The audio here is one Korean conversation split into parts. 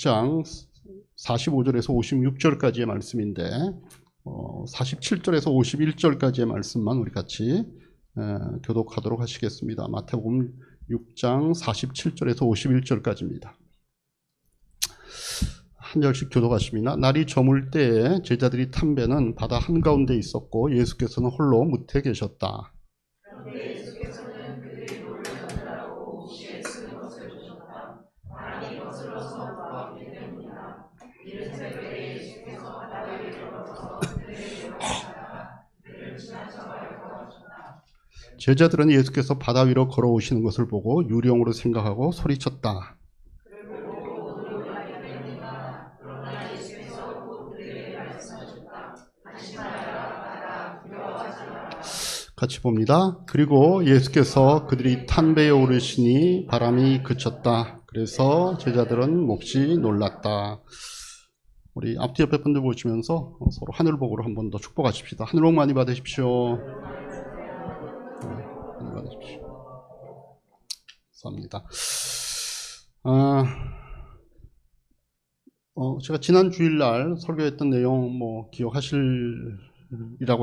6장 45절에서 56절까지의 말씀인데 47절에서 51절까지의 말씀만 우리 같이 교독하도록 하시겠습니다. 마태복음 6장 47절에서 51절까지입니다. 한 절씩 교독하십니다. 날이 저물 때에 제자들이 탄 배는 바다 한가운데 있었고 예수께서는 홀로 무태 계셨다. 그런데 예수께서는 그들이 놀라느라고 옷에 쓰는 것을 보셨다. 바람이 거슬러서 모아오기 때문이다. 이른 새벽에 예수께서 바다 위를 걸어서 그들에게 나타나다가 그들을 지나쳐 걸어가셨다. 제자들은 예수께서 바다 위로 걸어오시는 것을 보고 유령으로 생각하고 소리쳤다. 같이 봅니다. 그리고 예수께서 그들이 탄 배에 오르시니 바람이 그쳤다. 그래서 제자들은 몹시 놀랐다. 우리 앞뒤 옆에 분들 보시면서 서로 하늘 복으로 한 번 더 축복하십시다. 하늘 복 많이 받으십시오. 많이 받으십시오. 감사합니다. 제가 지난 주일날 설교했던 내용 기억하실이라고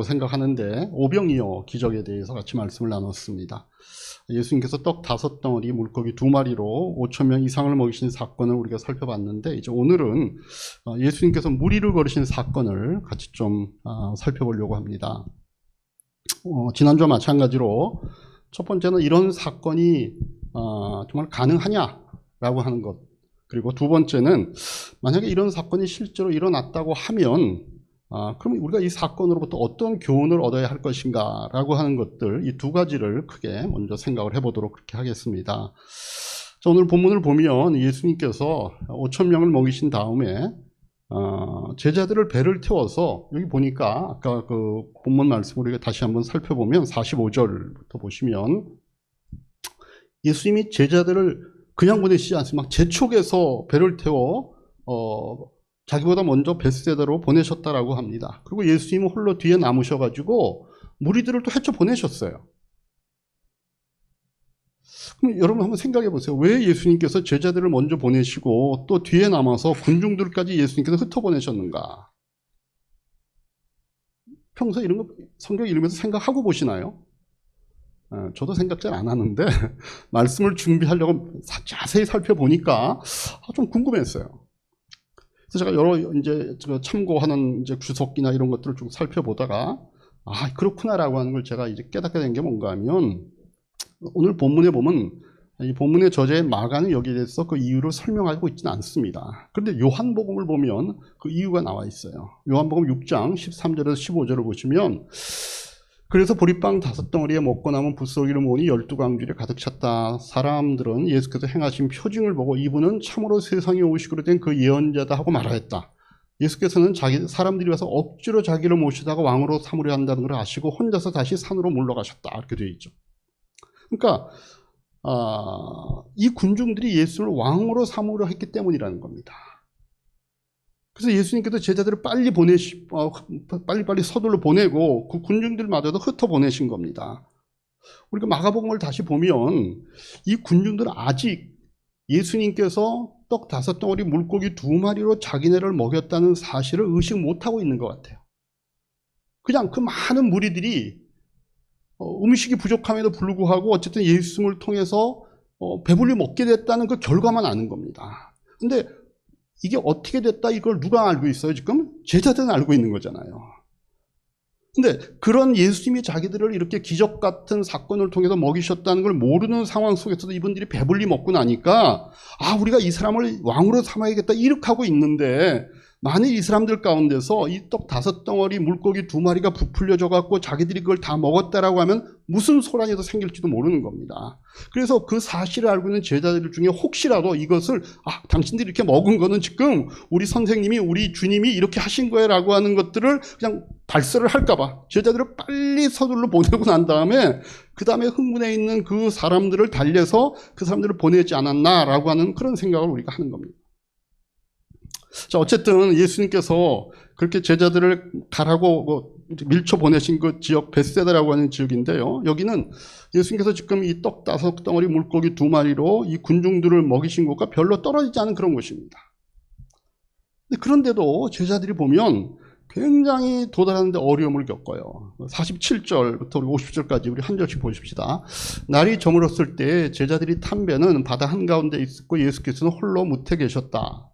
생각하는데 오병이어 기적에 대해서 같이 말씀을 나눴습니다. 예수님께서 떡 5덩어리 물고기 2마리로 5,000명 이상을 먹이신 사건을 우리가 살펴봤는데 이제 오늘은 예수님께서 무리를 걸으신 사건을 같이 좀 살펴보려고 합니다. 지난주와 마찬가지로 첫 번째는 이런 사건이 정말 가능하냐라고 하는 것, 그리고 두 번째는 만약에 이런 사건이 실제로 일어났다고 하면 그럼 우리가 이 사건으로부터 어떤 교훈을 얻어야 할 것인가 라고 하는 것들, 이 두 가지를 크게 먼저 생각을 해보도록 그렇게 하겠습니다. 자, 오늘 본문을 보면 예수님께서 5,000명을 먹이신 다음에 제자들을 배를 태워서 여기 보니까 아까 그 본문 말씀을 우리가 다시 한번 살펴보면 45절부터 보시면 예수님이 제자들을 그냥 보내시지 않습니다. 막 재촉해서 배를 태워 자기보다 먼저 벳세다로 보내셨다라고 합니다. 그리고 예수님은 홀로 뒤에 남으셔가지고 무리들을 또 헤쳐 보내셨어요. 그럼 여러분 한번 생각해 보세요. 왜 예수님께서 제자들을 먼저 보내시고 또 뒤에 남아서 군중들까지 예수님께서 흩어보내셨는가? 평소에 이런 거 성경 읽으면서 생각하고 보시나요? 저도 생각 잘 안 하는데 말씀을 준비하려고 자세히 살펴보니까 좀 궁금했어요. 그래서 제가 여러 이제 참고하는 이제 주석기나 이런 것들을 쭉 살펴보다가 그렇구나라고 하는 걸 제가 이제 깨닫게 된 게 뭔가 하면 오늘 본문에 보면 이 본문의 저자인 마가는 여기에 대해서 그 이유를 설명하고 있지는 않습니다. 그런데 요한복음을 보면 그 이유가 나와 있어요. 요한복음 6장 13절에서 15절을 보시면 그래서 보리빵 5덩어리에 먹고 남은 붓솔기를 모으니 12광줄에 가득 찼다. 사람들은 예수께서 행하신 표징을 보고 이분은 참으로 세상에 오시기로 된 그 예언자다 하고 말하였다. 예수께서는 사람들이 와서 억지로 자기를 모시다가 왕으로 삼으려 한다는 걸 아시고 혼자서 다시 산으로 물러가셨다. 이렇게 되어 있죠. 그러니까 이 군중들이 예수를 왕으로 삼으려 했기 때문이라는 겁니다. 그래서 예수님께서 제자들을 빨리 서둘러 보내고 그 군중들마저도 흩어 보내신 겁니다. 우리가 마가복음을 다시 보면 이 군중들은 아직 예수님께서 떡 5덩어리 물고기 2마리로 자기네를 먹였다는 사실을 의식 못하고 있는 것 같아요. 그냥 그 많은 무리들이 음식이 부족함에도 불구하고 어쨌든 예수님을 통해서 배불리 먹게 됐다는 그 결과만 아는 겁니다. 근데 이게 어떻게 됐다 이걸 누가 알고 있어요? 지금 제자들은 알고 있는 거잖아요. 근데 그런 예수님이 자기들을 이렇게 기적 같은 사건을 통해서 먹이셨다는 걸 모르는 상황 속에서도 이분들이 배불리 먹고 나니까 우리가 이 사람을 왕으로 삼아야겠다 이렇게 하고 있는데 만일 이 사람들 가운데서 이 떡 5덩어리 물고기 2마리가 부풀려져 갖고 자기들이 그걸 다 먹었다라고 하면 무슨 소란이 더 생길지도 모르는 겁니다. 그래서 그 사실을 알고 있는 제자들 중에 혹시라도 이것을 당신들이 이렇게 먹은 거는 지금 우리 선생님이 우리 주님이 이렇게 하신 거야 라고 하는 것들을 그냥 발설을 할까 봐 제자들을 빨리 서둘러 보내고 난 다음에 그 다음에 흥분해 있는 그 사람들을 달래서 그 사람들을 보내지 않았나라고 하는 그런 생각을 우리가 하는 겁니다. 자, 어쨌든 예수님께서 그렇게 제자들을 가라고 밀쳐 보내신 그 지역 벳세다라고 하는 지역인데요. 여기는 예수님께서 지금 이 떡 5덩어리 물고기 2마리로 이 군중들을 먹이신 곳과 별로 떨어지지 않은 그런 곳입니다. 그런데도 제자들이 보면 굉장히 도달하는데 어려움을 겪어요. 47절부터 우리 50절까지 우리 한 절씩 보십시다. 날이 저물었을 때 제자들이 탄 배는 바다 한가운데 있었고 예수께서는 홀로 무태 계셨다.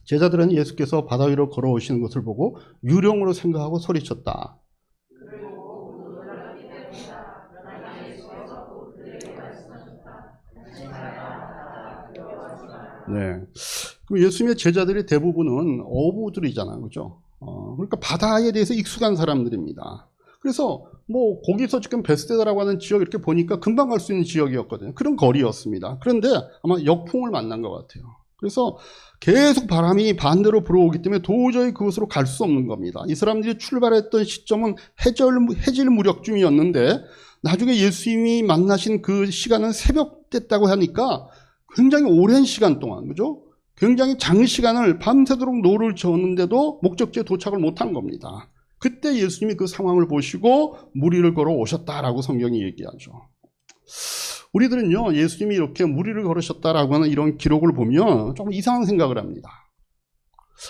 제자들은 예수께서 바다 위로 걸어오시는 것을 보고 유령으로 생각하고 소리쳤다. 네. 그럼 예수님의 제자들의 대부분은 어부들이잖아요. 그죠? 그러니까 바다에 대해서 익숙한 사람들입니다. 그래서 뭐 거기서 지금 베스데다라고 하는 지역 이렇게 보니까 금방 갈 수 있는 지역이었거든요. 그런 거리였습니다. 그런데 아마 역풍을 만난 것 같아요. 그래서 계속 바람이 반대로 불어오기 때문에 도저히 그곳으로 갈 수 없는 겁니다. 이 사람들이 출발했던 시점은 해질 무렵쯤이었는데 나중에 예수님이 만나신 그 시간은 새벽 됐다고 하니까 굉장히 오랜 시간 동안, 그죠? 굉장히 장시간을 밤새도록 노를 저었는데도 목적지에 도착을 못한 겁니다. 그때 예수님이 그 상황을 보시고 무리를 걸어 오셨다라고 성경이 얘기하죠. 우리들은요, 예수님이 이렇게 무리를 걸으셨다라고 하는 이런 기록을 보면 조금 이상한 생각을 합니다.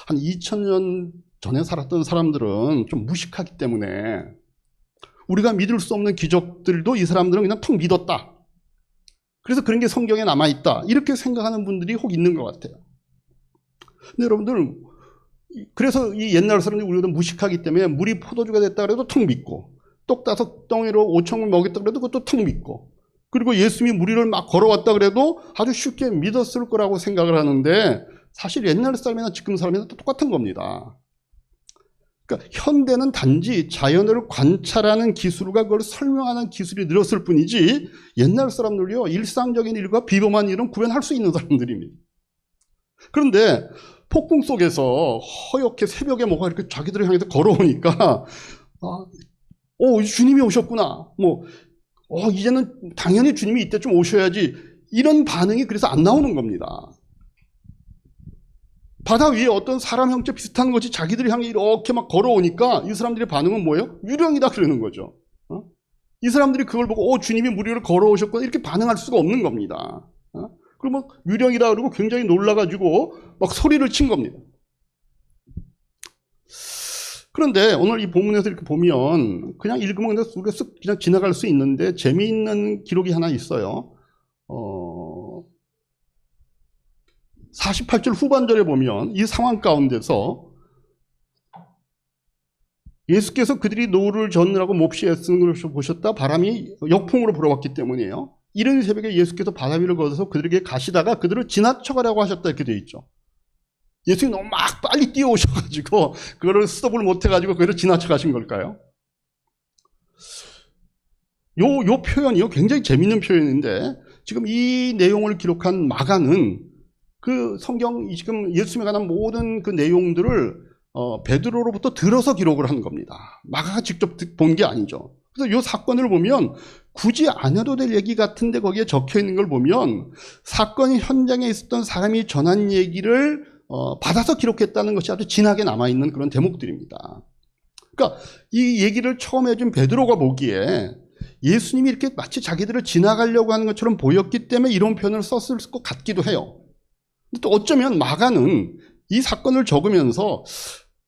한 2000년 전에 살았던 사람들은 좀 무식하기 때문에 우리가 믿을 수 없는 기적들도 이 사람들은 그냥 통 믿었다. 그래서 그런 게 성경에 남아있다. 이렇게 생각하는 분들이 혹 있는 것 같아요. 근데 여러분들, 그래서 이 옛날 사람들이 우리보다 무식하기 때문에 물이 포도주가 됐다 그래도 통 믿고, 떡 5덩이로 5,000을 먹였다 그래도 그것도 통 믿고, 그리고 예수님이 무리를 막 걸어왔다 그래도 아주 쉽게 믿었을 거라고 생각을 하는데 사실 옛날 사람이나 지금 사람이나 똑같은 겁니다. 그러니까 현대는 단지 자연을 관찰하는 기술과 그걸 설명하는 기술이 늘었을 뿐이지 옛날 사람들이요, 일상적인 일과 비범한 일은 구별할 수 있는 사람들입니다. 그런데 폭풍 속에서 허옇게 새벽에 뭐가 이렇게 자기들을 향해서 걸어오니까 주님이 오셨구나. 이제는 당연히 주님이 이때쯤 오셔야지. 이런 반응이 그래서 안 나오는 겁니다. 바다 위에 어떤 사람 형체 비슷한 것이 자기들이 향해 이렇게 막 걸어오니까 이 사람들의 반응은 뭐예요? 유령이다 그러는 거죠. 이 사람들이 그걸 보고 주님이 무리를 걸어오셨구나 이렇게 반응할 수가 없는 겁니다. 그리고 막 유령이다 그러고 굉장히 놀라가지고 막 소리를 친 겁니다. 그런데 오늘 이 본문에서 이렇게 보면 그냥 읽으면 우리가 쓱 그냥 지나갈 수 있는데 재미있는 기록이 하나 있어요. 48절 후반절에 보면 이 상황 가운데서 예수께서 그들이 노를 젓느라고 몹시 애쓰는 것을 보셨다. 바람이 역풍으로 불어왔기 때문이에요. 이른 새벽에 예수께서 바다 위를 걸어서 그들에게 가시다가 그들을 지나쳐가려고 하셨다 이렇게 되어 있죠. 예수님이 너무 막 빨리 뛰어오셔가지고 그거를 스톱을 못해가지고 그거를 지나쳐 가신 걸까요? 요 표현이요 굉장히 재밌는 표현인데 지금 이 내용을 기록한 마가는 그 성경 지금 예수님에 관한 모든 그 내용들을 베드로로부터 들어서 기록을 한 겁니다. 마가가 직접 본 게 아니죠. 그래서 이 사건을 보면 굳이 안 해도 될 얘기 같은데 거기에 적혀 있는 걸 보면 사건 현장에 있었던 사람이 전한 얘기를 받아서 기록했다는 것이 아주 진하게 남아있는 그런 대목들입니다. 그러니까 이 얘기를 처음 해준 베드로가 보기에 예수님이 이렇게 마치 자기들을 지나가려고 하는 것처럼 보였기 때문에 이런 표현을 썼을 것 같기도 해요. 또 어쩌면 마가는 이 사건을 적으면서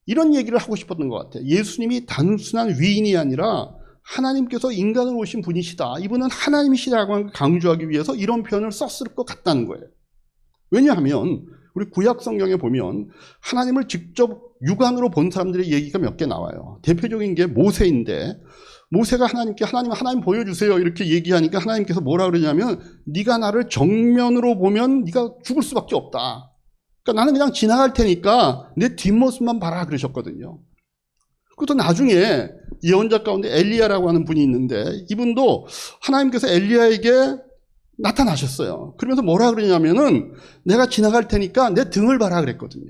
이런 얘기를 하고 싶었던 것 같아요. 예수님이 단순한 위인이 아니라 하나님께서 인간으로 오신 분이시다. 이분은 하나님이시라고 강조하기 위해서 이런 표현을 썼을 것 같다는 거예요. 왜냐하면 우리 구약 성경에 보면 하나님을 직접 육안으로 본 사람들의 얘기가 몇 개 나와요. 대표적인 게 모세인데 모세가 하나님께 하나님 보여주세요 이렇게 얘기하니까 하나님께서 뭐라 그러냐면 네가 나를 정면으로 보면 네가 죽을 수밖에 없다. 그러니까 나는 그냥 지나갈 테니까 내 뒷모습만 봐라 그러셨거든요. 그것도 나중에 예언자 가운데 엘리야라고 하는 분이 있는데 이분도 하나님께서 엘리야에게 나타나셨어요. 그러면서 뭐라 그러냐면은 내가 지나갈 테니까 내 등을 봐라 그랬거든요.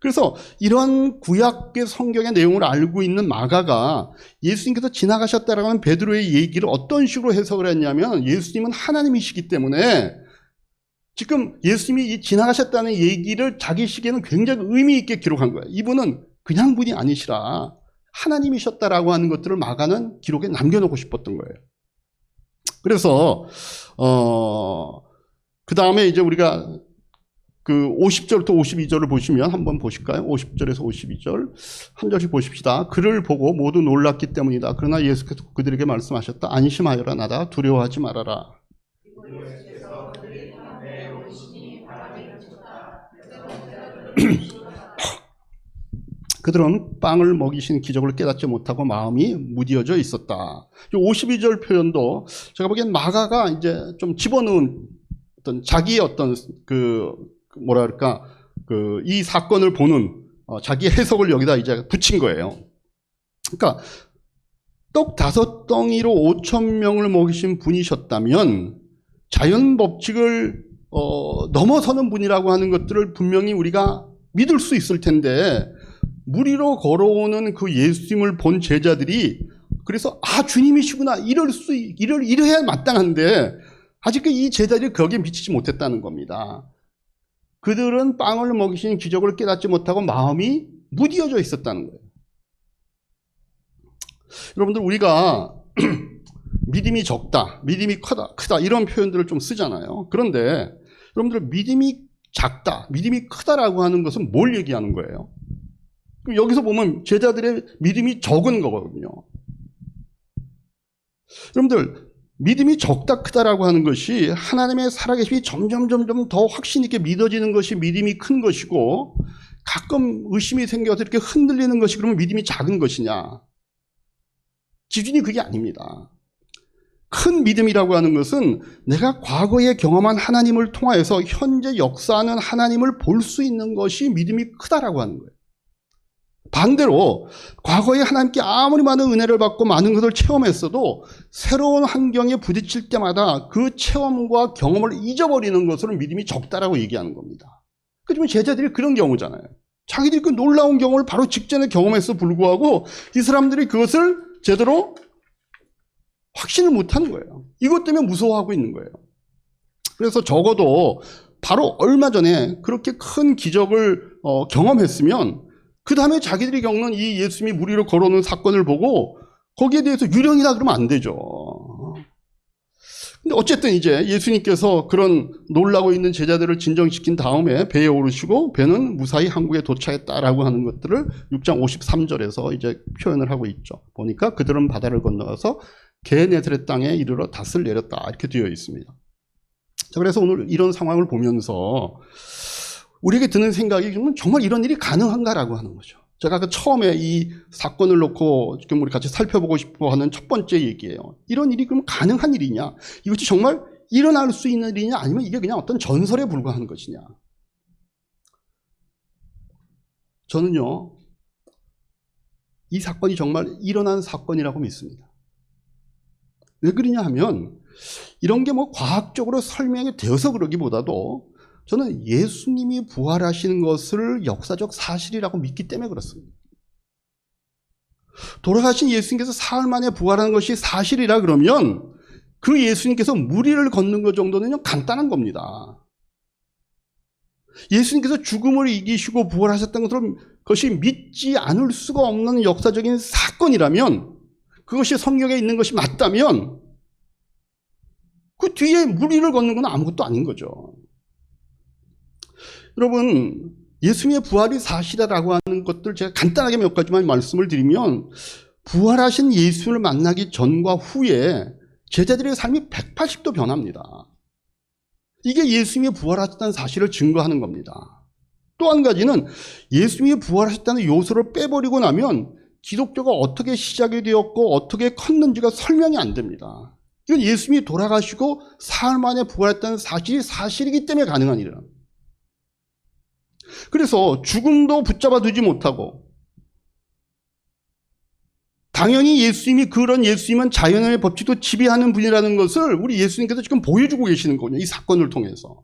그래서 이런 구약의 성경의 내용을 알고 있는 마가가 예수님께서 지나가셨다라고 하는 베드로의 얘기를 어떤 식으로 해석을 했냐면 예수님은 하나님이시기 때문에 지금 예수님이 지나가셨다는 얘기를 자기 시기에는 굉장히 의미 있게 기록한 거예요. 이분은 그냥 분이 아니시라 하나님이셨다라고 하는 것들을 마가는 기록에 남겨놓고 싶었던 거예요. 그래서 그 다음에 이제 우리가 그 50절부터 52절을 보시면 한번 보실까요? 50절에서 52절 한 절씩 보십시다. 그를 보고 모두 놀랐기 때문이다. 그러나 예수께서 그들에게 말씀하셨다. 안심하여라. 나다. 두려워하지 말아라. 그들은 빵을 먹이신 기적을 깨닫지 못하고 마음이 무디어져 있었다. 52절 표현도 제가 보기엔 마가가 이제 좀 집어넣은 어떤 자기의 어떤 이 사건을 보는 자기 해석을 여기다 이제 붙인 거예요. 그러니까 떡 5덩이로 5,000명을 먹이신 분이셨다면 자연 법칙을 넘어서는 분이라고 하는 것들을 분명히 우리가 믿을 수 있을 텐데 물 위로 걸어오는 그 예수님을 본 제자들이 그래서 주님이시구나 이래야 마땅한데 아직 이 제자들이 거기에 미치지 못했다는 겁니다. 그들은 빵을 먹이신 기적을 깨닫지 못하고 마음이 무디어져 있었다는 거예요. 여러분들 우리가 믿음이 적다, 믿음이 크다 이런 표현들을 좀 쓰잖아요. 그런데 여러분들 믿음이 작다, 믿음이 크다라고 하는 것은 뭘 얘기하는 거예요? 여기서 보면 제자들의 믿음이 적은 거거든요. 여러분들 믿음이 적다 크다라고 하는 것이 하나님의 살아계심이 점점 더 확신 있게 믿어지는 것이 믿음이 큰 것이고 가끔 의심이 생겨서 이렇게 흔들리는 것이 그러면 믿음이 작은 것이냐? 기준이 그게 아닙니다. 큰 믿음이라고 하는 것은 내가 과거에 경험한 하나님을 통하여서 현재 역사하는 하나님을 볼 수 있는 것이 믿음이 크다라고 하는 거예요. 반대로 과거에 하나님께 아무리 많은 은혜를 받고 많은 것을 체험했어도 새로운 환경에 부딪힐 때마다 그 체험과 경험을 잊어버리는 것으로 믿음이 적다라고 얘기하는 겁니다. 그렇지만 제자들이 그런 경우잖아요. 자기들이 그 놀라운 경험을 바로 직전에 경험해서 불구하고 이 사람들이 그것을 제대로 확신을 못하는 거예요. 이것 때문에 무서워하고 있는 거예요. 그래서 적어도 바로 얼마 전에 그렇게 큰 기적을 경험했으면 그 다음에 자기들이 겪는 이 예수님이 물 위로 걸어오는 사건을 보고 거기에 대해서 유령이다 그러면 안 되죠. 근데 어쨌든 이제 예수님께서 그런 놀라고 있는 제자들을 진정시킨 다음에 배에 오르시고 배는 무사히 항구에 도착했다라고 하는 것들을 6장 53절에서 이제 표현을 하고 있죠. 보니까 그들은 바다를 건너가서 게네사렛 땅에 이르러 닷을 내렸다 이렇게 되어 있습니다. 자, 그래서 오늘 이런 상황을 보면서 우리에게 드는 생각이 정말 이런 일이 가능한가라고 하는 거죠. 제가 그 처음에 이 사건을 놓고 지금 우리 같이 살펴보고 싶어 하는 첫 번째 얘기예요. 이런 일이 그럼 가능한 일이냐? 이것이 정말 일어날 수 있는 일이냐? 아니면 이게 그냥 어떤 전설에 불과한 것이냐? 저는요, 이 사건이 정말 일어난 사건이라고 믿습니다. 왜 그러냐 하면 이런 게 뭐 과학적으로 설명이 되어서 그러기보다도 저는 예수님이 부활하시는 것을 역사적 사실이라고 믿기 때문에 그렇습니다. 돌아가신 예수님께서 사흘 만에 부활하는 것이 사실이라 그러면 그 예수님께서 물 위를 걷는 것 정도는 간단한 겁니다. 예수님께서 죽음을 이기시고 부활하셨다는 것이 믿지 않을 수가 없는 역사적인 사건이라면 그것이 성경에 있는 것이 맞다면 그 뒤에 물 위를 걷는 건 아무것도 아닌 거죠. 여러분, 예수님의 부활이 사실이라고 하는 것들 제가 간단하게 몇 가지만 말씀을 드리면 부활하신 예수를 만나기 전과 후에 제자들의 삶이 180도 변합니다. 이게 예수님이 부활하셨다는 사실을 증거하는 겁니다. 또 한 가지는 예수님이 부활하셨다는 요소를 빼버리고 나면 기독교가 어떻게 시작이 되었고 어떻게 컸는지가 설명이 안 됩니다. 이건 예수님이 돌아가시고 사흘 만에 부활했다는 사실이 사실이기 때문에 가능한 일이라. 그래서 죽음도 붙잡아 두지 못하고 당연히 예수님이 그런 예수님은 자연의 법칙도 지배하는 분이라는 것을 우리 예수님께서 지금 보여주고 계시는 거거든요. 이 사건을 통해서.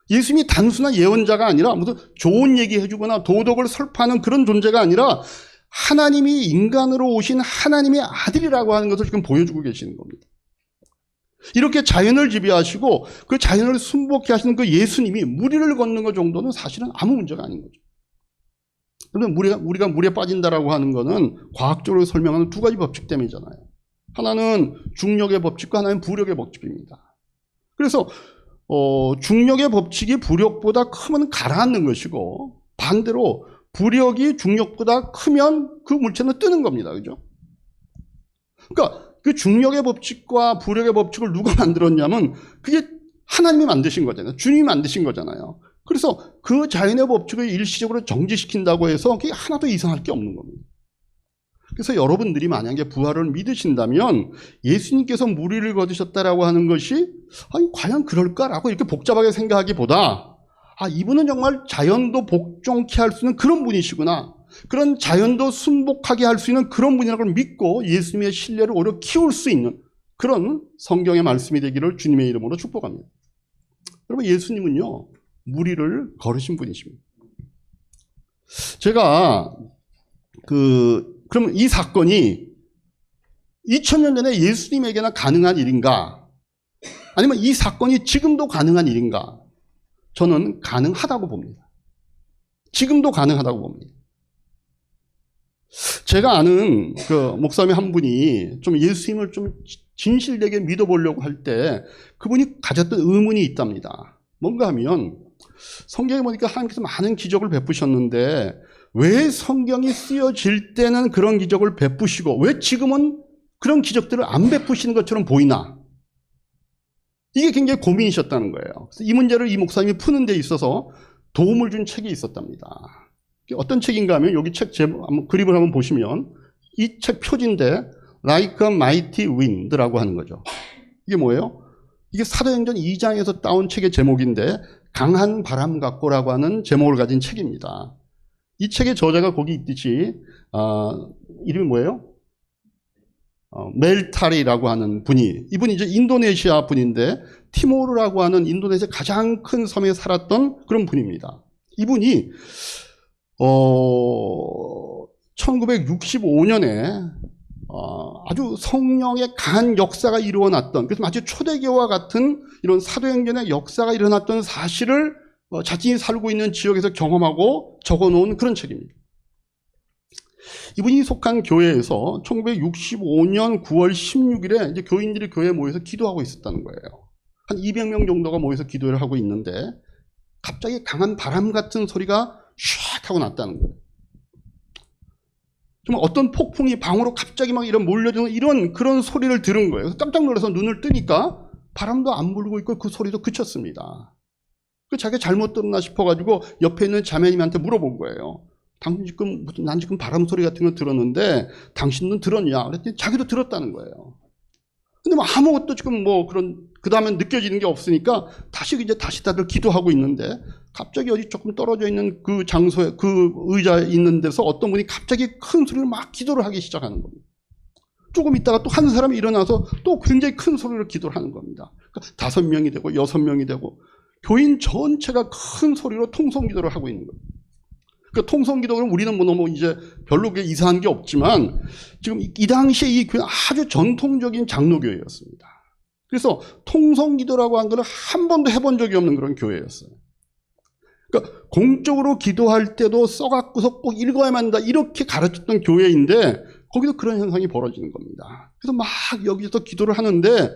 예수님이 단순한 예언자가 아니라 무슨 좋은 얘기 해주거나 도덕을 설파하는 그런 존재가 아니라 하나님이 인간으로 오신 하나님의 아들이라고 하는 것을 지금 보여주고 계시는 겁니다. 이렇게 자연을 지배하시고 그 자연을 순복해 하시는 그 예수님이 무리를 걷는 것 정도는 사실은 아무 문제가 아닌 거죠. 그러면 우리가 물에 빠진다라고 하는 거는 과학적으로 설명하는 두 가지 법칙 때문이잖아요. 하나는 중력의 법칙과 하나는 부력의 법칙입니다. 그래서 중력의 법칙이 부력보다 크면 가라앉는 것이고, 반대로 부력이 중력보다 크면 그 물체는 뜨는 겁니다. 그죠? 그러니까 그 중력의 법칙과 부력의 법칙을 누가 만들었냐면 그게 하나님이 만드신 거잖아요. 주님이 만드신 거잖아요. 그래서 그 자연의 법칙을 일시적으로 정지시킨다고 해서 그게 하나도 이상할 게 없는 겁니다. 그래서 여러분들이 만약에 부활을 믿으신다면 예수님께서 무리를 거두셨다라고 하는 것이 아니 과연 그럴까라고 이렇게 복잡하게 생각하기보다 이분은 정말 자연도 복종케 할 수 있는 그런 분이시구나, 그런 자연도 순복하게 할 수 있는 그런 분이라고 믿고 예수님의 신뢰를 오히려 키울 수 있는 그런 성경의 말씀이 되기를 주님의 이름으로 축복합니다. 여러분, 예수님은요 무리를 걸으신 분이십니다. 제가 그러면 이 사건이 2000년 전에 예수님에게나 가능한 일인가, 아니면 이 사건이 지금도 가능한 일인가? 저는 가능하다고 봅니다. 지금도 가능하다고 봅니다. 제가 아는 그 목사님 한 분이 좀 예수님을 좀 진실되게 믿어보려고 할 때 그분이 가졌던 의문이 있답니다. 뭔가 하면 성경에 보니까 하나님께서 많은 기적을 베푸셨는데 왜 성경이 쓰여질 때는 그런 기적을 베푸시고 왜 지금은 그런 기적들을 안 베푸시는 것처럼 보이나? 이게 굉장히 고민이셨다는 거예요. 그래서 이 문제를 이 목사님이 푸는 데 있어서 도움을 준 책이 있었답니다. 어떤 책인가 하면 여기 책 제목, 그림을 한번 보시면 이 책 표지인데 Like a Mighty Wind라고 하는 거죠. 이게 뭐예요? 이게 사도행전 2장에서 따온 책의 제목인데 강한 바람 같고라고 하는 제목을 가진 책입니다. 이 책의 저자가 거기 있듯이 이름이 뭐예요? 멜타리라고 하는 분이, 이분이 이제 인도네시아 분인데 티모르라고 하는 인도네시아 가장 큰 섬에 살았던 그런 분입니다. 이분이 1965년에 아주 성령의 강한 역사가 일어났던, 그래서 마치 초대교와 같은 이런 사도행전의 역사가 일어났던 사실을 자신이 살고 있는 지역에서 경험하고 적어놓은 그런 책입니다. 이분이 속한 교회에서 1965년 9월 16일에 이제 교인들이 교회에 모여서 기도하고 있었다는 거예요. 한 200명 정도가 모여서 기도를 하고 있는데 갑자기 강한 바람 같은 소리가 샥 하고 났다는 거예요. 정말 어떤 폭풍이 방으로 갑자기 막 이런 몰려드는 이런 그런 소리를 들은 거예요. 그래서 깜짝 놀라서 눈을 뜨니까 바람도 안 불고 있고 그 소리도 그쳤습니다. 그 자기가 잘못 들었나 싶어가지고 옆에 있는 자매님한테 물어본 거예요. 당신 지금 난 지금 바람 소리 같은 거 들었는데 당신은 들었냐? 그랬더니 자기도 들었다는 거예요. 근데 뭐 아무것도 지금 뭐 그런 그 다음에 느껴지는 게 없으니까 다시 다들 기도하고 있는데 갑자기 어디 조금 떨어져 있는 그 장소에 그 의자에 있는 데서 어떤 분이 갑자기 큰 소리를 막 기도를 하기 시작하는 겁니다. 조금 있다가 또 한 사람이 일어나서 또 굉장히 큰 소리로 기도를 하는 겁니다. 그러니까 5명이 되고 6명이 되고 교인 전체가 큰 소리로 통성 기도를 하고 있는 거예요. 그 통성 기도는 우리는 뭐 너무 이제 별로 이상한 게 없지만 지금 이 당시에 이 교회 아주 전통적인 장로교회였습니다. 그래서 통성 기도라고 한 거는 한 번도 해본 적이 없는 그런 교회였어요. 그러니까 공적으로 기도할 때도 써갖고서 꼭 읽어야만 한다 이렇게 가르쳤던 교회인데 거기도 그런 현상이 벌어지는 겁니다. 그래서 막 여기서 기도를 하는데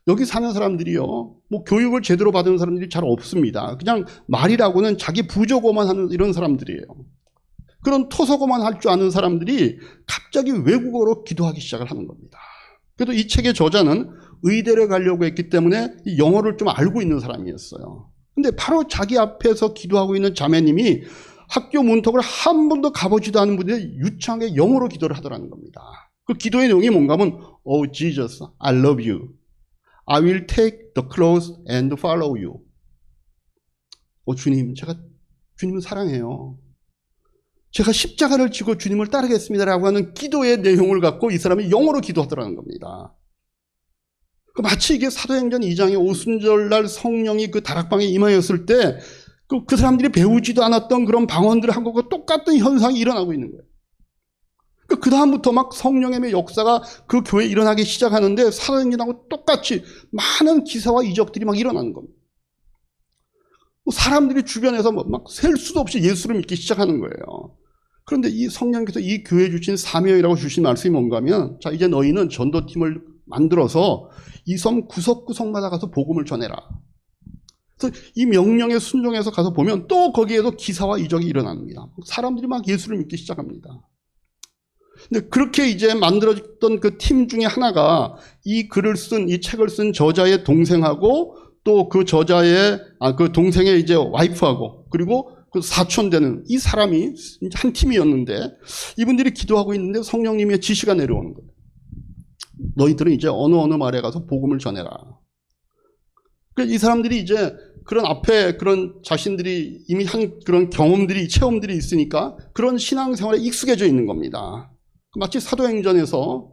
여기 사는 사람들이요, 뭐 교육을 제대로 받은 사람들이 잘 없습니다. 그냥 말이라고는 자기 부족어만 하는 이런 사람들이에요. 그런 토속어만 할 줄 아는 사람들이 갑자기 외국어로 기도하기 시작을 하는 겁니다. 그래도 이 책의 저자는 의대를 가려고 했기 때문에 영어를 좀 알고 있는 사람이었어요. 근데 바로 자기 앞에서 기도하고 있는 자매님이 학교 문턱을 한 번도 가보지도 않은 분들이 유창하게 영어로 기도를 하더라는 겁니다. 그 기도의 내용이 뭔가 하면 Oh Jesus, I love you. I will take the cross and follow you. 주님, 제가 주님을 사랑해요. 제가 십자가를 지고 주님을 따르겠습니다라고 하는 기도의 내용을 갖고 이 사람이 영어로 기도하더라는 겁니다. 마치 이게 사도행전 2장의 오순절날 성령이 그 다락방에 임하였을 때 그 사람들이 배우지도 않았던 그런 방언들을 한 것과 똑같은 현상이 일어나고 있는 거예요. 그 다음부터 막 성령의 역사가 그 교회에 일어나기 시작하는데 사도행전하고 똑같이 많은 기사와 이적들이 막 일어나는 겁니다. 사람들이 주변에서 막 셀 수도 없이 예수를 믿기 시작하는 거예요. 그런데 이 성령께서 이 교회에 주신 사명이라고 주신 말씀이 뭔가 하면, 자, 이제 너희는 전도팀을 만들어서 이 섬 구석구석마다 가서 복음을 전해라. 그래서 이 명령에 순종해서 가서 보면 또 거기에도 기사와 이적이 일어납니다. 사람들이 막 예수를 믿기 시작합니다. 근데 그렇게 이제 만들어졌던 그 팀 중에 하나가 이 책을 쓴 저자의 동생하고 또 그 그 동생의 이제 와이프하고 그리고 그 사촌 되는 이 사람이 한 팀이었는데, 이분들이 기도하고 있는데 성령님의 지시가 내려오는 거예요. 너희들은 이제 어느 마을에 가서 복음을 전해라. 그래서 이 사람들이 이제 그런 앞에 그런 자신들이 이미 한 그런 체험들이 있으니까 그런 신앙생활에 익숙해져 있는 겁니다. 마치 사도행전에서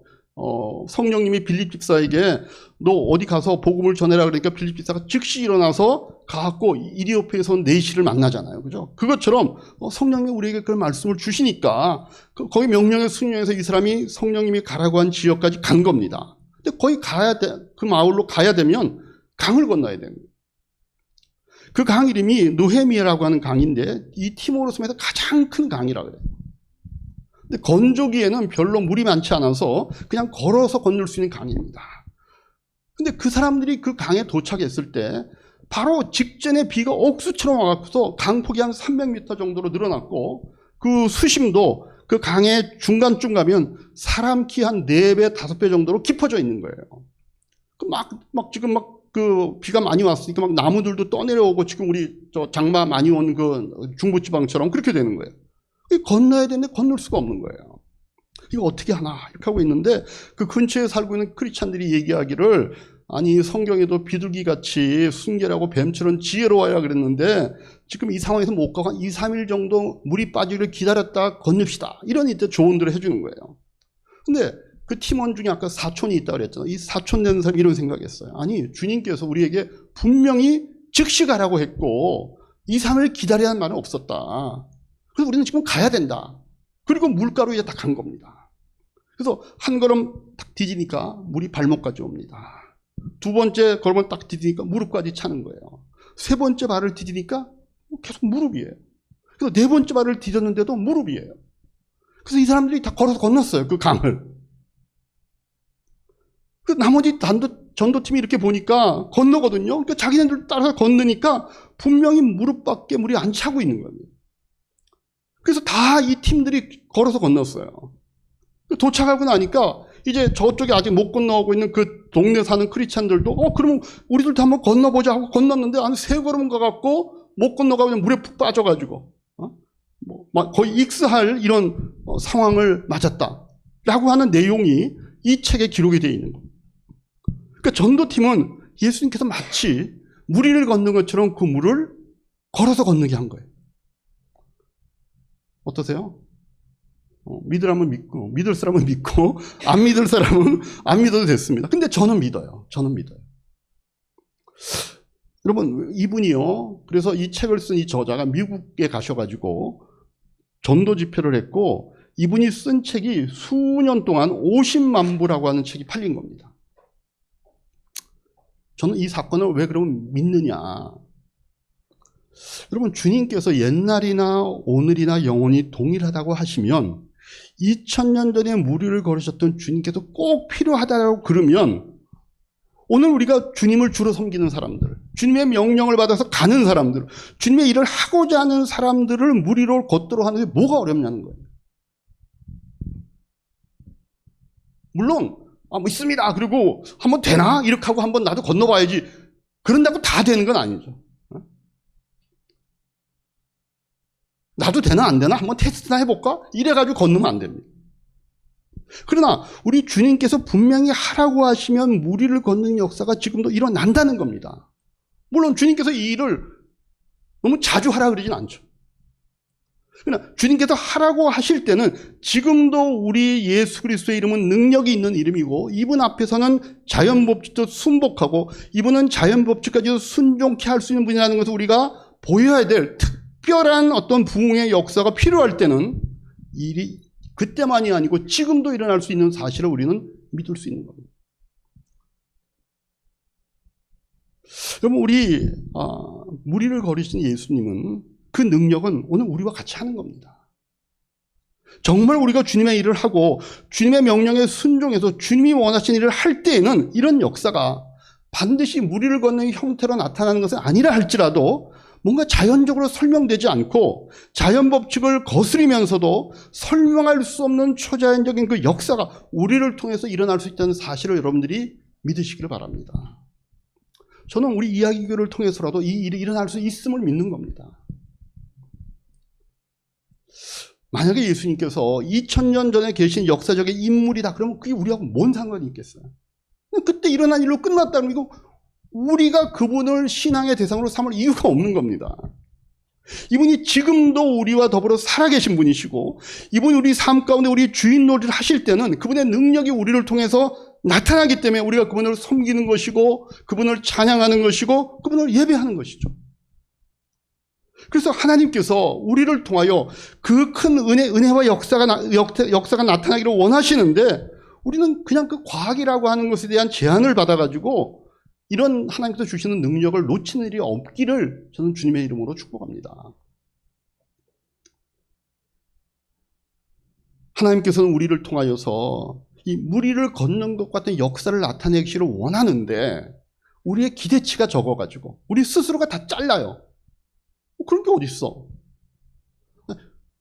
성령님이 빌립 집사에게 너 어디 가서 복음을 전해라 그러니까 빌립 집사가 즉시 일어나서 가갖고 이리오페에서 온 내시를 만나잖아요. 그죠? 그것처럼 성령님이 우리에게 그런 말씀을 주시니까 거기 명령에 순종해서 이 사람이 성령님이 가라고 한 지역까지 간 겁니다. 근데 거기 그 마을로 가야 되면 강을 건너야 됩니다. 그 강 이름이 노헤미라고 하는 강인데 이 티모르섬에서 가장 큰 강이라고 그래요. 근데 건조기에는 별로 물이 많지 않아서 그냥 걸어서 건널 수 있는 강입니다. 근데 그 사람들이 그 강에 도착했을 때 바로 직전에 비가 억수처럼 와서 강폭이 한 300m 정도로 늘어났고 그 수심도 그 강의 중간쯤 가면 사람 키 한 4배, 5배 정도로 깊어져 있는 거예요. 지금 그 비가 많이 왔으니까 막 나무들도 떠내려오고 지금 우리 장마 많이 온 그 중부지방처럼 그렇게 되는 거예요. 건너야 되는데 건널 수가 없는 거예요. 이거 어떻게 하나 이렇게 하고 있는데 그 근처에 살고 있는 크리스찬들이 얘기하기를, 아니 성경에도 비둘기같이 순결하고 뱀처럼 지혜로워야 그랬는데 지금 이 상황에서 못 가고 한 2, 3일 정도 물이 빠지기를 기다렸다 건넙시다, 이런 이때 조언들을 해주는 거예요. 근데 그 팀원 중에 아까 사촌이 있다고 그랬잖아요. 이 사촌 되는 사람이 이런 생각했어요. 아니 주님께서 우리에게 분명히 즉시 가라고 했고 2, 3일 기다려야 하는 말은 없었다. 그래서 우리는 지금 가야 된다. 그리고 물가로 이제 딱 간 겁니다. 그래서 한 걸음 딱 디디니까 물이 발목까지 옵니다. 두 번째 걸음을 딱 디디니까 무릎까지 차는 거예요. 세 번째 발을 디디니까 계속 무릎이에요. 그래서 네 번째 발을 디뎠는데도 무릎이에요. 그래서 이 사람들이 다 걸어서 건넜어요, 그 강을. 그 나머지 전도팀이 이렇게 보니까 건너거든요. 그러니까 자기네들 따라서 건너니까 분명히 무릎밖에 물이 안 차고 있는 겁니다. 그래서 다 이 팀들이 걸어서 건넜어요. 도착하고 나니까 이제 저쪽에 아직 못 건너고 있는 그 동네 사는 크리스찬들도 그러면 우리들도 한번 건너보자 하고 건넜는데 한 3걸음 가갖고 못 건너가고 그냥 물에 푹 빠져가지고 거의 익스할 이런 상황을 맞았다라고 하는 내용이 이 책에 기록이 되어 있는 거예요. 그러니까 전도팀은 예수님께서 마치 물 위를 걷는 것처럼 그 물을 걸어서 건너게 한 거예요. 어떠세요? 믿을 사람은 믿고 안 믿을 사람은 안 믿어도 됐습니다. 근데 저는 믿어요. 여러분, 이분이요, 그래서 이 책을 쓴 이 저자가 미국에 가셔가지고 전도 집회를 했고, 이분이 쓴 책이 수년 동안 50만 부라고 하는 책이 팔린 겁니다. 저는 이 사건을 왜 그러면 믿느냐. 여러분, 주님께서 옛날이나 오늘이나 영원히 동일하다고 하시면 2000년 전에 무리를 걸으셨던 주님께서 꼭 필요하다고 그러면 오늘 우리가 주님을 주로 섬기는 사람들, 주님의 명령을 받아서 가는 사람들, 주님의 일을 하고자 하는 사람들을 무리로 걷도록 하는 게 뭐가 어렵냐는 거예요. 물론 있습니다. 그리고 한번 되나? 이렇게 하고 한번 나도 건너봐야지. 그런다고 다 되는 건 아니죠. 나도 되나 안 되나? 한번 테스트나 해볼까? 이래가지고 건너면 안 됩니다. 그러나 우리 주님께서 분명히 하라고 하시면 무리를 걷는 역사가 지금도 일어난다는 겁니다. 물론 주님께서 이 일을 너무 자주 하라 그러진 않죠. 그러나 주님께서 하라고 하실 때는 지금도 우리 예수 그리스도의 이름은 능력이 있는 이름이고, 이분 앞에서는 자연법칙도 순복하고 이분은 자연법칙까지도 순종케 할 수 있는 분이라는 것을 우리가 보여야 될 특별한 어떤 부흥의 역사가 필요할 때는 일이 그때만이 아니고 지금도 일어날 수 있는 사실을 우리는 믿을 수 있는 겁니다. 여러분, 우리 무리를 거르신 예수님은 그 능력은 오늘 우리와 같이 하는 겁니다. 정말 우리가 주님의 일을 하고 주님의 명령에 순종해서 주님이 원하신 일을 할 때에는 이런 역사가 반드시 무리를 걷는 형태로 나타나는 것은 아니라 할지라도 뭔가 자연적으로 설명되지 않고 자연 법칙을 거스리면서도 설명할 수 없는 초자연적인 그 역사가 우리를 통해서 일어날 수 있다는 사실을 여러분들이 믿으시기를 바랍니다. 저는 우리 이야기교를 통해서라도 이 일이 일어날 수 있음을 믿는 겁니다. 만약에 예수님께서 2000년 전에 계신 역사적인 인물이다 그러면 그게 우리하고 뭔 상관이 있겠어요? 그때 일어난 일로 끝났다는 이거 우리가 그분을 신앙의 대상으로 삼을 이유가 없는 겁니다. 이분이 지금도 우리와 더불어 살아계신 분이시고 이분이 우리 삶 가운데 우리 주인 노릇을 하실 때는 그분의 능력이 우리를 통해서 나타나기 때문에 우리가 그분을 섬기는 것이고 그분을 찬양하는 것이고 그분을 예배하는 것이죠. 그래서 하나님께서 우리를 통하여 그 큰 은혜와 역사가 나타나기를 원하시는데 우리는 그냥 그 과학이라고 하는 것에 대한 제한을 받아가지고 이런 하나님께서 주시는 능력을 놓치는 일이 없기를 저는 주님의 이름으로 축복합니다. 하나님께서는 우리를 통하여서 이 무리를 걷는 것 같은 역사를 나타내기를 원하는데 우리의 기대치가 적어가지고 우리 스스로가 다 잘라요. 그런 게 어딨어.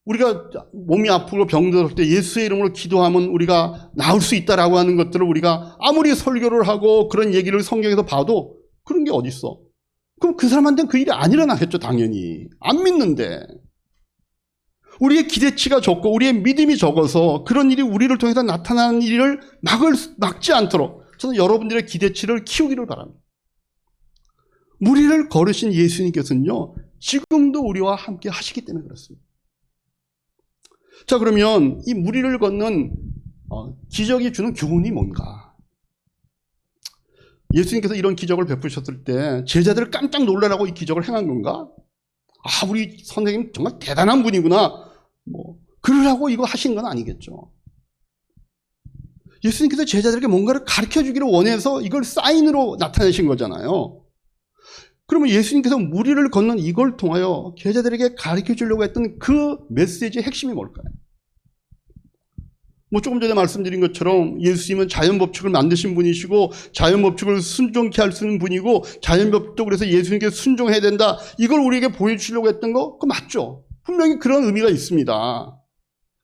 우리가 몸이 아프고 병들었을 때 예수의 이름으로 기도하면 우리가 나을 수 있다라고 하는 것들을 우리가 아무리 설교를 하고 그런 얘기를 성경에서 봐도 그런 게 어딨어. 그럼 그 사람한테는 그 일이 안 일어나겠죠, 당연히. 안 믿는데. 우리의 기대치가 적고 우리의 믿음이 적어서 그런 일이 우리를 통해서 나타나는 일을 막지 않도록 저는 여러분들의 기대치를 키우기를 바랍니다. 무리를 걸으신 예수님께서는요, 지금도 우리와 함께 하시기 때문에 그렇습니다. 자, 그러면 이 무리를 걷는 기적이 주는 교훈이 뭔가? 예수님께서 이런 기적을 베푸셨을 때 제자들을 깜짝 놀라라고 이 기적을 행한 건가? 아, 우리 선생님 정말 대단한 분이구나. 그러라고 이거 하신 건 아니겠죠. 예수님께서 제자들에게 뭔가를 가르쳐 주기를 원해서 이걸 사인으로 나타내신 거잖아요. 그러면 예수님께서 무리를 걷는 이걸 통하여 제자들에게 가르쳐 주려고 했던 그 메시지의 핵심이 뭘까요? 조금 전에 말씀드린 것처럼 예수님은 자연법칙을 만드신 분이시고 자연법칙을 순종케 할 수 있는 분이고 자연법칙도 그래서 예수님께 순종해야 된다. 이걸 우리에게 보여주려고 했던 거 그거 맞죠? 분명히 그런 의미가 있습니다.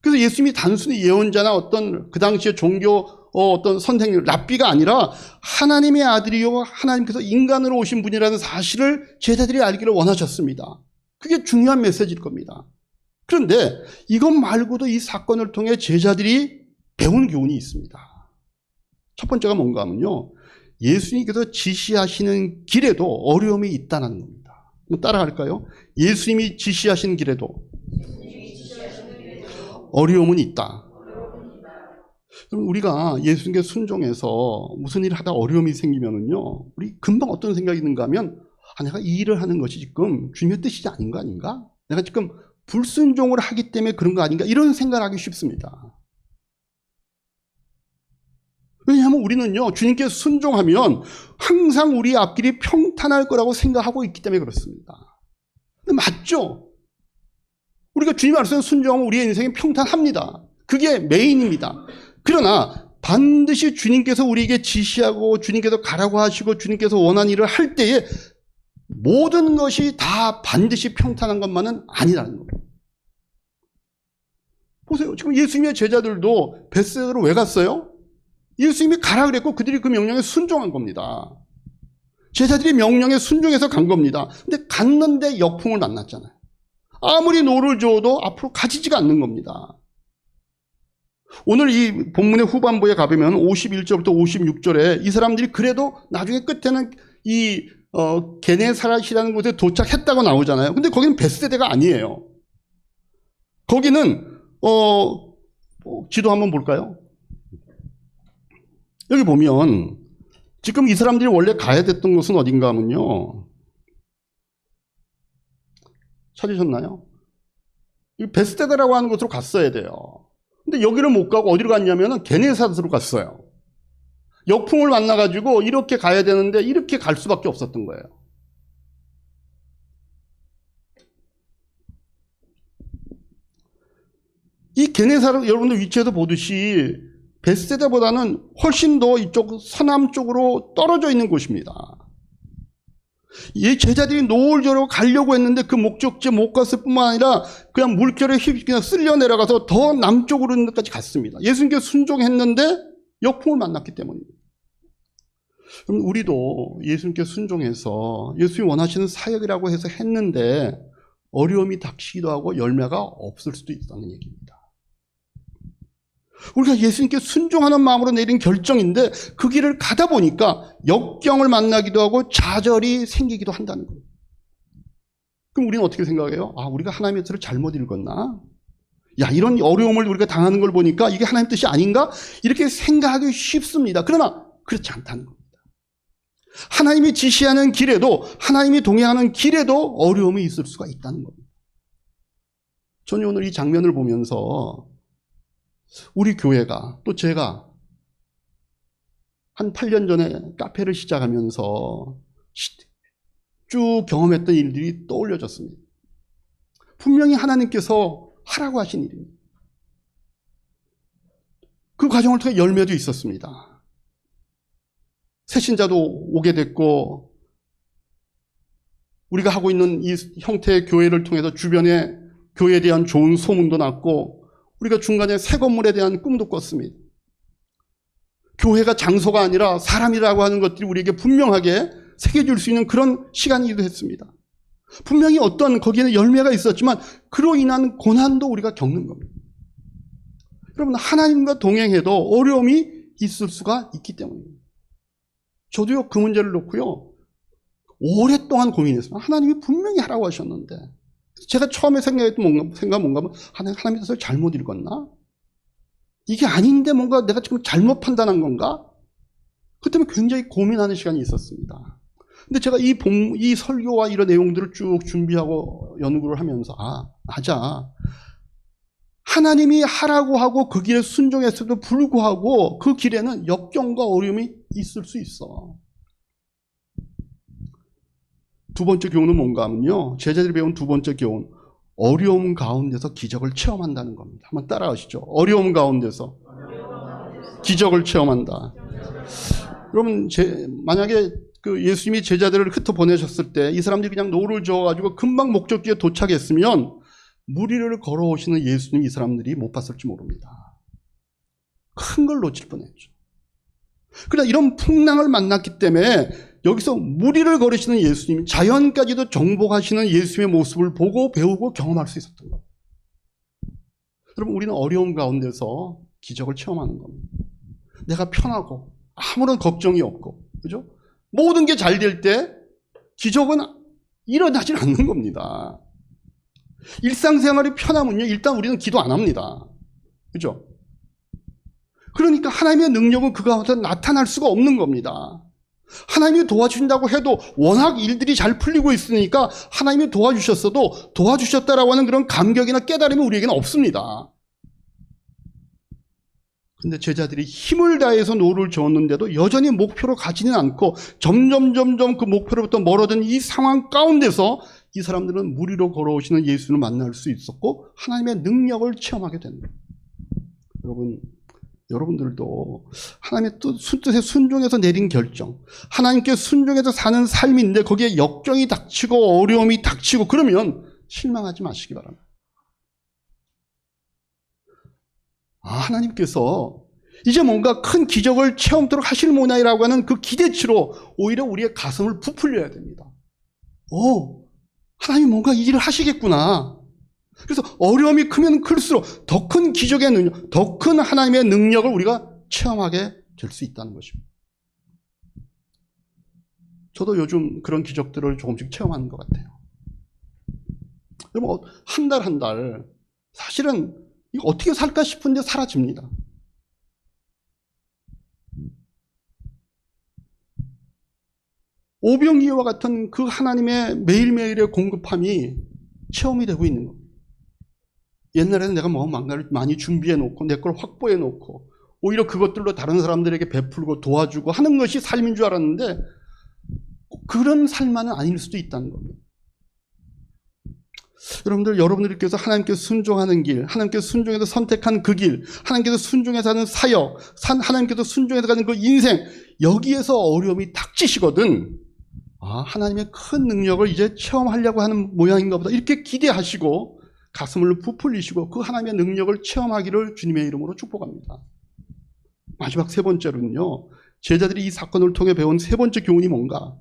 그래서 예수님이 단순히 예언자나 어떤 그 당시의 종교 어떤 선생님, 랍비가 아니라 하나님의 아들이요 하나님께서 인간으로 오신 분이라는 사실을 제자들이 알기를 원하셨습니다. 그게 중요한 메시지일 겁니다. 그런데 이것 말고도 이 사건을 통해 제자들이 배운 교훈이 있습니다. 첫 번째가 뭔가 하면요, 예수님께서 지시하시는 길에도 어려움이 있다는 겁니다. 한번 따라갈까요? 예수님이 지시하신 길에도 어려움은 있다. 그럼 우리가 예수님께 순종해서 무슨 일을 하다 어려움이 생기면은요, 우리 금방 어떤 생각이 드는가 하면, 내가 이 일을 하는 것이 지금 주님의 뜻이 아닌 거 아닌가? 내가 지금 불순종을 하기 때문에 그런 거 아닌가? 이런 생각을 하기 쉽습니다. 왜냐하면 우리는요, 주님께 순종하면 항상 우리 앞길이 평탄할 거라고 생각하고 있기 때문에 그렇습니다. 근데 맞죠? 우리가 주님 말씀에 순종하면 우리의 인생이 평탄합니다. 그게 메인입니다. 그러나 반드시 주님께서 우리에게 지시하고 주님께서 가라고 하시고 주님께서 원하는 일을 할 때에 모든 것이 다 반드시 평탄한 것만은 아니라는 거예요. 보세요. 지금 예수님의 제자들도 벳세다로 왜 갔어요? 예수님이 가라 그랬고 그들이 그 명령에 순종한 겁니다. 제자들이 명령에 순종해서 간 겁니다. 근데 갔는데 역풍을 만났잖아요. 아무리 노를 저어도 앞으로 가지지가 않는 겁니다. 오늘 이 본문의 후반부에 가보면 51절부터 56절에 이 사람들이 그래도 나중에 끝에는 이 게네사렛이라는 곳에 도착했다고 나오잖아요. 근데 거기는 벳세다가 아니에요. 거기는 지도 한번 볼까요? 여기 보면 지금 이 사람들이 원래 가야 됐던 곳은 어딘가 하면요, 찾으셨나요? 이 벳세다라고 하는 곳으로 갔어야 돼요. 근데 여기를 못 가고 어디로 갔냐면 게네사렛으로 갔어요. 역풍을 만나가지고 이렇게 가야 되는데 이렇게 갈 수밖에 없었던 거예요. 이 게네사렛 여러분들 위치에서 보듯이 벳세다보다는 훨씬 더 이쪽 서남 쪽으로 떨어져 있는 곳입니다. 이 제자들이 노을저로 가려고 했는데 그 목적지에 못 갔을 뿐만 아니라 그냥 물결에 그냥 쓸려 내려가서 더 남쪽으로까지 갔습니다. 예수님께 순종했는데 역풍을 만났기 때문입니다. 그럼 우리도 예수님께 순종해서 예수님이 원하시는 사역이라고 해서 했는데 어려움이 닥치기도 하고 열매가 없을 수도 있다는 얘기입니다. 우리가 예수님께 순종하는 마음으로 내린 결정인데 그 길을 가다 보니까 역경을 만나기도 하고 좌절이 생기기도 한다는 거예요. 그럼 우리는 어떻게 생각해요? 아, 우리가 하나님의 뜻을 잘못 읽었나? 야, 이런 어려움을 우리가 당하는 걸 보니까 이게 하나님의 뜻이 아닌가? 이렇게 생각하기 쉽습니다. 그러나 그렇지 않다는 겁니다. 하나님이 지시하는 길에도, 하나님이 동행하는 길에도 어려움이 있을 수가 있다는 겁니다. 저는 오늘 이 장면을 보면서 우리 교회가, 또 제가 한 8년 전에 카페를 시작하면서 쭉 경험했던 일들이 떠올려졌습니다. 분명히 하나님께서 하라고 하신 일입니다. 그 과정을 통해 열매도 있었습니다. 새신자도 오게 됐고, 우리가 하고 있는 이 형태의 교회를 통해서 주변에 교회에 대한 좋은 소문도 났고, 우리가 중간에 새 건물에 대한 꿈도 꿨습니다. 교회가 장소가 아니라 사람이라고 하는 것들이 우리에게 분명하게 새겨줄 수 있는 그런 시간이기도 했습니다. 분명히 어떤 거기에는 열매가 있었지만 그로 인한 고난도 우리가 겪는 겁니다. 여러분, 하나님과 동행해도 어려움이 있을 수가 있기 때문입니다. 저도요, 그 문제를 놓고요, 오랫동안 고민했습니다. 하나님이 분명히 하라고 하셨는데, 제가 처음에 생각했던 생각 뭔가 하면 하나님의 뜻을 잘못 읽었나? 이게 아닌데 뭔가 내가 지금 잘못 판단한 건가? 그 때문에 굉장히 고민하는 시간이 있었습니다. 근데 제가 이 설교와 이런 내용들을 쭉 준비하고 연구를 하면서, 맞아. 하나님이 하라고 하고 그 길에 순종했어도 불구하고 그 길에는 역경과 어려움이 있을 수 있어. 두 번째 교훈은 뭔가 하면요, 제자들이 배운 두 번째 교훈, 어려움 가운데서 기적을 체험한다는 겁니다. 한번 따라하시죠. 어려움 가운데서 기적을 체험한다. 여러분, 만약에 그 예수님이 제자들을 흩어보내셨을 때 이 사람들이 그냥 노를 저어가지고 금방 목적지에 도착했으면 무리를 걸어오시는 예수님 이 사람들이 못 봤을지 모릅니다. 큰 걸 놓칠 뻔했죠. 그러나 이런 풍랑을 만났기 때문에 여기서 무리를 걸으시는 예수님, 자연까지도 정복하시는 예수님의 모습을 보고 배우고 경험할 수 있었던 겁니다. 여러분, 우리는 어려움 가운데서 기적을 체험하는 겁니다. 내가 편하고 아무런 걱정이 없고, 그죠? 모든 게 잘 될 때 기적은 일어나질 않는 겁니다. 일상생활이 편하면요, 일단 우리는 기도 안 합니다. 그죠? 그러니까 하나님의 능력은 그 가운데 나타날 수가 없는 겁니다. 하나님이 도와주신다고 해도 워낙 일들이 잘 풀리고 있으니까 하나님이 도와주셨어도 도와주셨다라고 하는 그런 감격이나 깨달음이 우리에게는 없습니다. 근데 제자들이 힘을 다해서 노를 저었는데도 여전히 목표로 가지는 않고 점점 그 목표로부터 멀어진 이 상황 가운데서 이 사람들은 무리로 걸어오시는 예수를 만날 수 있었고 하나님의 능력을 체험하게 됩니다. 여러분들도 하나님의 뜻에 순종해서 내린 결정, 하나님께 순종해서 사는 삶인데 거기에 역경이 닥치고 어려움이 닥치고 그러면 실망하지 마시기 바랍니다. 하나님께서 이제 뭔가 큰 기적을 체험토록 하실 모양이라고 하는 그 기대치로 오히려 우리의 가슴을 부풀려야 됩니다. 하나님이 뭔가 이 일을 하시겠구나. 그래서 어려움이 크면 클수록 더 큰 기적의 능력, 더 큰 하나님의 능력을 우리가 체험하게 될 수 있다는 것입니다. 저도 요즘 그런 기적들을 조금씩 체험하는 것 같아요. 여러분, 한 달 사실은 이거 어떻게 살까 싶은데 사라집니다. 오병이어와 같은 그 하나님의 매일매일의 공급함이 체험이 되고 있는 겁니다. 옛날에는 내가 뭐 많이 준비해 놓고 내 걸 확보해 놓고 오히려 그것들로 다른 사람들에게 베풀고 도와주고 하는 것이 삶인 줄 알았는데 그런 삶만은 아닐 수도 있다는 겁니다. 여러분들께서 하나님께서 순종하는 길, 하나님께서 순종해서 선택한 그 길, 하나님께서 순종해서 하는 사역, 하나님께서 순종해서 가는 그 인생, 여기에서 어려움이 닥치시거든 하나님의 큰 능력을 이제 체험하려고 하는 모양인가 보다 이렇게 기대하시고 가슴을 부풀리시고 그 하나님의 능력을 체험하기를 주님의 이름으로 축복합니다. 마지막 세 번째로는요, 제자들이 이 사건을 통해 배운 세 번째 교훈이 뭔가?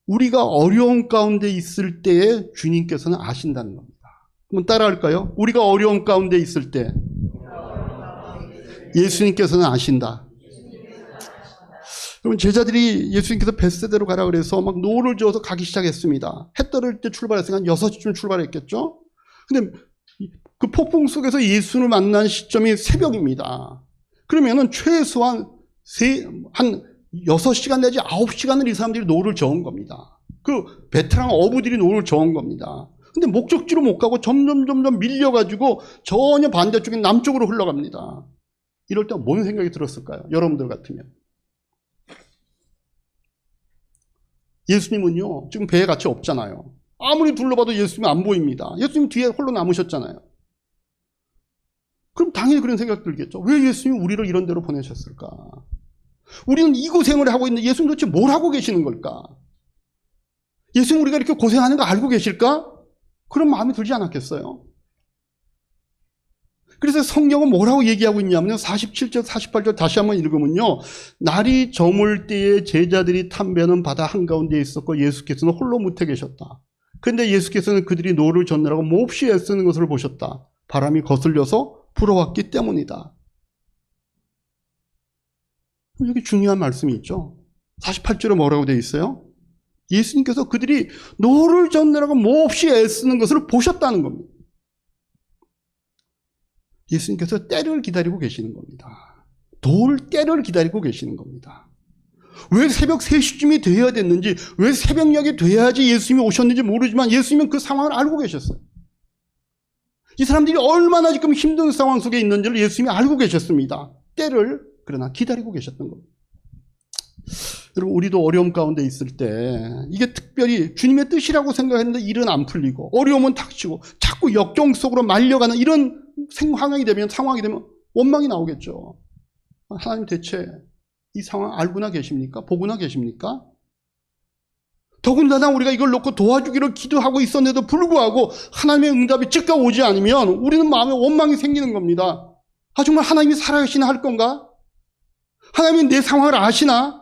우리가 어려움 가운데 있을 때에 주님께서는 아신다는 겁니다. 한번 따라할까요? 우리가 어려움 가운데 있을 때 예수님께서는 아신다. 여러분, 제자들이 예수님께서 벳세다로 가라 그래서 막 노를 저어서 가기 시작했습니다. 해 떠를 때 출발했으니까 한 6시쯤 출발했겠죠? 근데 그 폭풍 속에서 예수를 만난 시점이 새벽입니다. 그러면은 최소한 한 6시간 내지 9시간을 이 사람들이 노를 저은 겁니다. 그 베테랑 어부들이 노를 저은 겁니다. 근데 목적지로 못 가고 점점 밀려가지고 전혀 반대쪽인 남쪽으로 흘러갑니다. 이럴 때 뭔 생각이 들었을까요? 여러분들 같으면. 예수님은요, 지금 배에 같이 없잖아요. 아무리 둘러봐도 예수님이 안 보입니다. 예수님 뒤에 홀로 남으셨잖아요. 그럼 당연히 그런 생각 들겠죠. 왜 예수님이 우리를 이런 데로 보내셨을까? 우리는 이 고생을 하고 있는데 예수님 도대체 뭘 하고 계시는 걸까? 예수님 우리가 이렇게 고생하는 거 알고 계실까? 그런 마음이 들지 않았겠어요? 그래서 성경은 뭐라고 얘기하고 있냐면요, 47절 48절 다시 한번 읽으면요, 날이 저물 때에 제자들이 탄 배는 바다 한가운데 있었고 예수께서는 홀로 무태 계셨다. 그런데 예수께서는 그들이 노를 젓느라고 몹시 애쓰는 것을 보셨다. 바람이 거슬려서 불어왔기 때문이다. 여기 중요한 말씀이 있죠. 48절에 뭐라고 되어 있어요? 예수님께서 그들이 노를 젓느라고 몹시 애쓰는 것을 보셨다는 겁니다. 예수님께서 때를 기다리고 계시는 겁니다. 도울 때를 기다리고 계시는 겁니다. 왜 새벽 3시쯤이 되어야 됐는지, 왜 새벽녘이 돼야지 예수님이 오셨는지 모르지만 예수님은 그 상황을 알고 계셨어요. 이 사람들이 얼마나 지금 힘든 상황 속에 있는지를 예수님이 알고 계셨습니다. 때를 그러나 기다리고 계셨던 겁니다. 여러분, 우리도 어려움 가운데 있을 때 이게 특별히 주님의 뜻이라고 생각했는데 일은 안 풀리고 어려움은 닥치고 자꾸 역경 속으로 말려가는 이런 상황이 되면 원망이 나오겠죠. 하나님 대체 이 상황 알고나 계십니까? 보고나 계십니까? 더군다나 우리가 이걸 놓고 도와주기를 기도하고 있었는데도 불구하고 하나님의 응답이 즉각 오지 않으면 우리는 마음에 원망이 생기는 겁니다. 정말 하나님이 살아계시나 할 건가? 하나님이 내 상황을 아시나?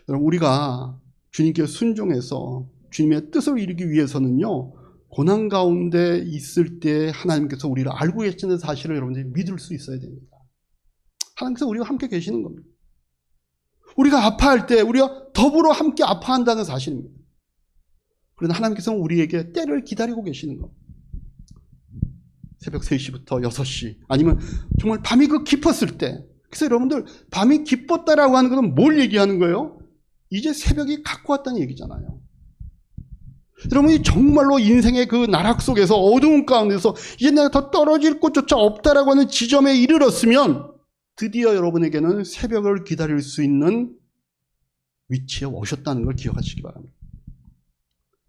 여러분, 우리가 주님께 순종해서 주님의 뜻을 이루기 위해서는요, 고난 가운데 있을 때 하나님께서 우리를 알고 계시는 사실을 여러분들이 믿을 수 있어야 됩니다. 하나님께서 우리와 함께 계시는 겁니다. 우리가 아파할 때 우리가 더불어 함께 아파한다는 사실입니다. 그러나 하나님께서는 우리에게 때를 기다리고 계시는 겁니다. 새벽 3시부터 6시 아니면 정말 밤이 깊었을 때. 그래서 여러분들, 밤이 깊었다라고 하는 것은 뭘 얘기하는 거예요? 이제 새벽이 갖고 왔다는 얘기잖아요. 여러분이 정말로 인생의 그 나락 속에서 어두운 가운데서 이제 내가 더 떨어질 곳조차 없다라고 하는 지점에 이르렀으면 드디어 여러분에게는 새벽을 기다릴 수 있는 위치에 오셨다는 걸 기억하시기 바랍니다.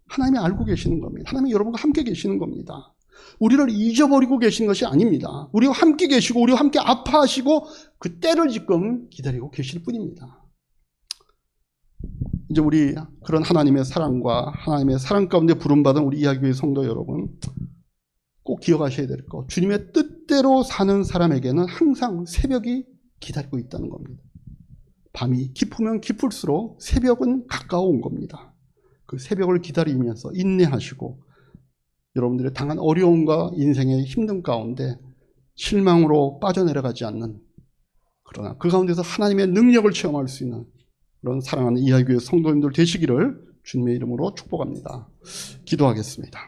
하나님이 알고 계시는 겁니다. 하나님이 여러분과 함께 계시는 겁니다. 우리를 잊어버리고 계신 것이 아닙니다. 우리와 함께 계시고 우리와 함께 아파하시고 그 때를 지금 기다리고 계실 뿐입니다. 이제 우리 그런 하나님의 사랑과 하나님의 사랑 가운데 부름받은 우리 이야기의 성도 여러분, 꼭 기억하셔야 될 것, 주님의 뜻대로 사는 사람에게는 항상 새벽이 기다리고 있다는 겁니다. 밤이 깊으면 깊을수록 새벽은 가까워온 겁니다. 그 새벽을 기다리면서 인내하시고 여러분들의 당한 어려움과 인생의 힘든 가운데 실망으로 빠져내려가지 않는, 그러나 그 가운데서 하나님의 능력을 체험할 수 있는 그런 사랑하는 이하교회 성도님들 되시기를 주님의 이름으로 축복합니다. 기도하겠습니다.